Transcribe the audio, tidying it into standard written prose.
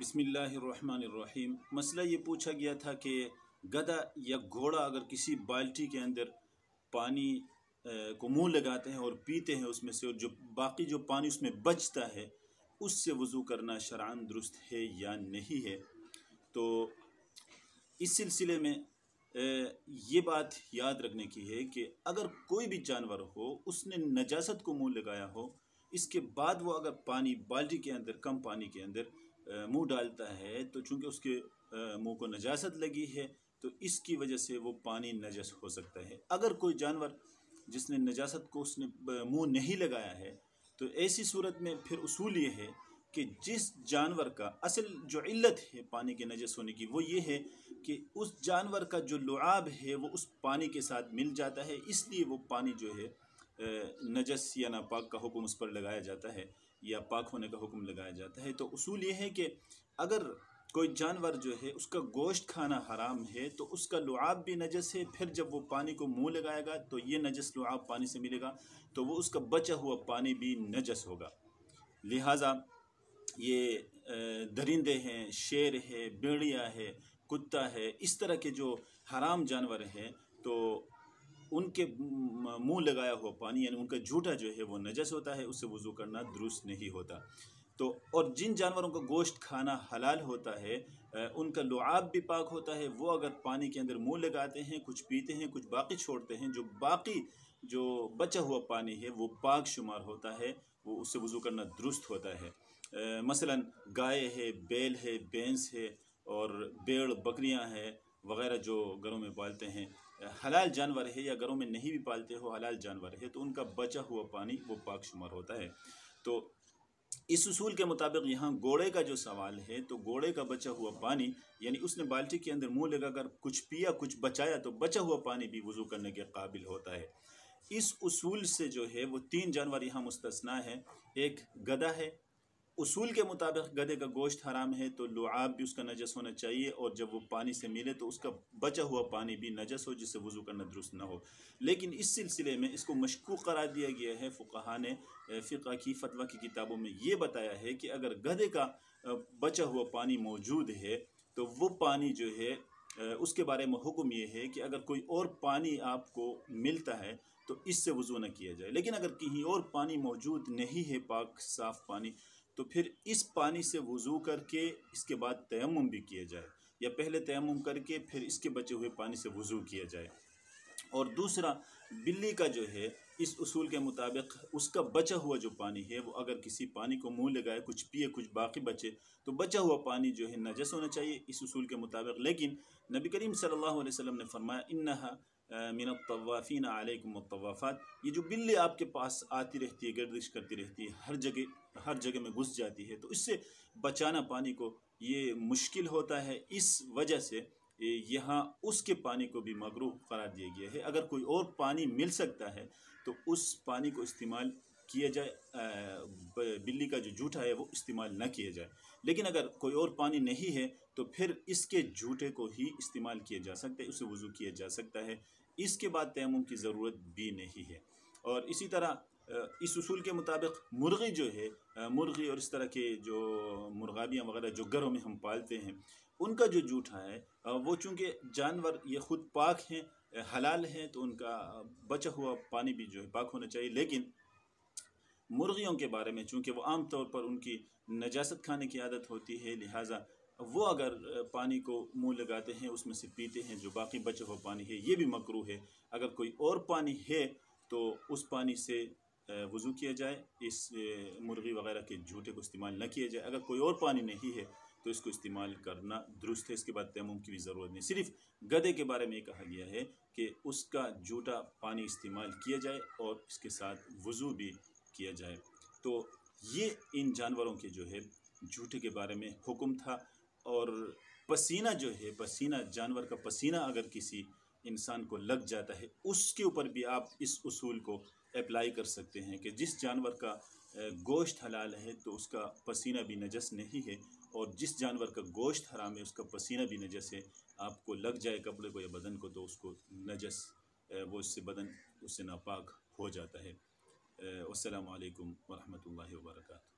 बिस्मिल्लाहिर्रहमानिर्रहीम। मसला ये पूछा गया था कि गधा या घोड़ा अगर किसी बाल्टी के अंदर पानी को मुंह लगाते हैं और पीते हैं उसमें से, और जो बाकी जो पानी उसमें बचता है उससे वज़ू करना शरअन दुरुस्त है या नहीं है। तो इस सिलसिले में ये बात याद रखने की है कि अगर कोई भी जानवर हो, उसने नजासत को मुंह लगाया हो, इसके बाद वो अगर पानी बाल्टी के अंदर, कम पानी के अंदर मुंह डालता है, तो चूंकि उसके मुंह को नजासत लगी है तो इसकी वजह से वो पानी नजस हो सकता है। अगर कोई जानवर जिसने नजासत को उसने मुंह नहीं लगाया है, तो ऐसी सूरत में फिर उसूल ये है कि जिस जानवर का असल जो इल्लत है पानी के नजस होने की, वो ये है कि उस जानवर का जो लुआब है वो उस पानी के साथ मिल जाता है, इसलिए वो पानी जो है नजस या नापाक का हुक्म उस पर लगाया जाता है या पाक होने का हुक्म लगाया जाता है। तो उसूल ये है कि अगर कोई जानवर जो है उसका गोश्त खाना हराम है तो उसका लुआब भी नजस है, फिर जब वो पानी को मुंह लगाएगा तो ये नजस लुआब पानी से मिलेगा, तो वो उसका बचा हुआ पानी भी नजस होगा। लिहाजा ये दरिंदे हैं, शेर है, भेड़िया है, कुत्ता है, इस तरह के जो हराम जानवर हैं, तो उनके मुंह लगाया हुआ पानी यानी उनका झूठा जो है वो नजस होता है, उससे वज़ू करना दुरुस्त नहीं होता। तो और जिन जानवरों का गोश्त खाना हलाल होता है, उनका लुआब भी पाक होता है। वो अगर पानी के अंदर मुंह लगाते हैं, कुछ पीते हैं, कुछ बाकी छोड़ते हैं, जो बाकी जो बचा हुआ पानी है वो पाक शुमार होता है, वो उससे वज़ू करना दुरुस्त होता है। मसलन गाय है, बैल है, भैंस है और भेड़ बकरियां हैं वग़ैरह जो घरों में पालते हैं, हलाल जानवर है या घरों में नहीं भी पालते हो हलाल जानवर है, तो उनका बचा हुआ पानी वो पाक शुमार होता है। तो इस उसूल के मुताबिक यहाँ घोड़े का जो सवाल है, तो घोड़े का बचा हुआ पानी यानी उसने बाल्टी के अंदर मुंह लगाकर कुछ पिया, कुछ बचाया, तो बचा हुआ पानी भी वज़ू करने के काबिल होता है। इस उसूल से जो है वो 3 जानवर यहाँ मुस्तस्ना है। एक गधा है, उसूल के मुताबिक गधे का गोश्त हराम है तो लुआब भी उसका नजस होना चाहिए, और जब वो पानी से मिले तो उसका बचा हुआ पानी भी नजस हो, जिससे वज़ू करना दुरुस्त ना हो। लेकिन इस सिलसिले में इसको मशकूक करार दिया गया है। फुक़हा ने फ़िक़्ह की फ़तवा की किताबों में ये बताया है कि अगर गधे का बचा हुआ पानी मौजूद है तो वो पानी जो है उसके बारे में हुक्म ये है कि अगर कोई और पानी आपको मिलता है तो इससे वज़ू न किया जाए। लेकिन अगर कहीं और पानी मौजूद नहीं है, पाक साफ़ पानी, तो फिर इस पानी से वज़ू करके इसके बाद तयम्मुम भी किया जाए, या पहले तयम्मुम करके फिर इसके बचे हुए पानी से वज़ू किया जाए। और दूसरा, बिल्ली का जो है इस उसूल के मुताबिक उसका बचा हुआ जो पानी है वो अगर किसी पानी को मुंह लगाए, कुछ पिए, कुछ बाकी बचे, तो बचा हुआ पानी जो है नजस होना चाहिए इस उसूल के मुताबिक। लेकिन नबी करीम सल्लल्लाहु अलैहि वसल्लम ने फरमाया, इन्नहा मिनत तवाफ़ीन अलैकुम तवाफ़ात, ये जो बिल्ली आपके पास आती रहती है, गर्दिश करती रहती है, हर जगह में घुस जाती है, तो इससे बचाना पानी को ये मुश्किल होता है। इस वजह से यहाँ उसके पानी को भी मकरूह करार दिया गया है। अगर कोई और पानी मिल सकता है तो उस पानी को इस्तेमाल किया जाए, बिल्ली का जो जूठा है वो इस्तेमाल न किया जाए। लेकिन अगर कोई और पानी नहीं है तो फिर इसके जूठे को ही इस्तेमाल किया जा सकता है, उससे वज़ू किया जा सकता है, इसके बाद तयम्मुम की ज़रूरत भी नहीं है। और इसी तरह इस उसूल के मुताबिक मुर्गी जो है, मुर्गी और इस तरह के जो मुर्गाबियाँ वगैरह जो घरों में हम पालते हैं, उनका जो जूठा है वो चूँकि जानवर ये ख़ुद पाक हैं, हलाल हैं, तो उनका बचा हुआ पानी भी जो है पाक होना चाहिए। लेकिन मुर्गियों के बारे में चूँकि वो आम तौर पर उनकी नजासत खाने की आदत होती है, लिहाजा वो अगर पानी को मुंह लगाते हैं, उसमें से पीते हैं, जो बाकी बचा हुआ पानी है ये भी मकरूह है। अगर कोई और पानी है तो उस पानी से वज़ू किया जाए, इस मुर्गी वगैरह के जूठे को इस्तेमाल न किया जाए। अगर कोई और पानी नहीं है तो इसको इस्तेमाल करना दुरुस्त है, इसके बाद तयम्मुम की भी ज़रूरत नहीं। सिर्फ़ गधे के बारे में ये कहा गया है कि उसका जूठा पानी इस्तेमाल किया जाए और इसके साथ वज़ू भी किया जाए। तो ये इन जानवरों के जो है जूठे के बारे में हुक्म था। और पसीना जो है, पसीना, जानवर का पसीना अगर किसी इंसान को लग जाता है, उसके ऊपर भी आप इस उसूल को अप्लाई कर सकते हैं कि जिस जानवर का गोश्त हलाल है तो उसका पसीना भी नजस नहीं है, और जिस जानवर का गोश्त हराम है उसका पसीना भी नजस है। आपको लग जाए कपड़े को या बदन को तो उसको नजस, वो इससे बदन उससे नापाक हो जाता है। अस्सलामु अलैकुम वरहमतुल्लाहि वबरकातुहू।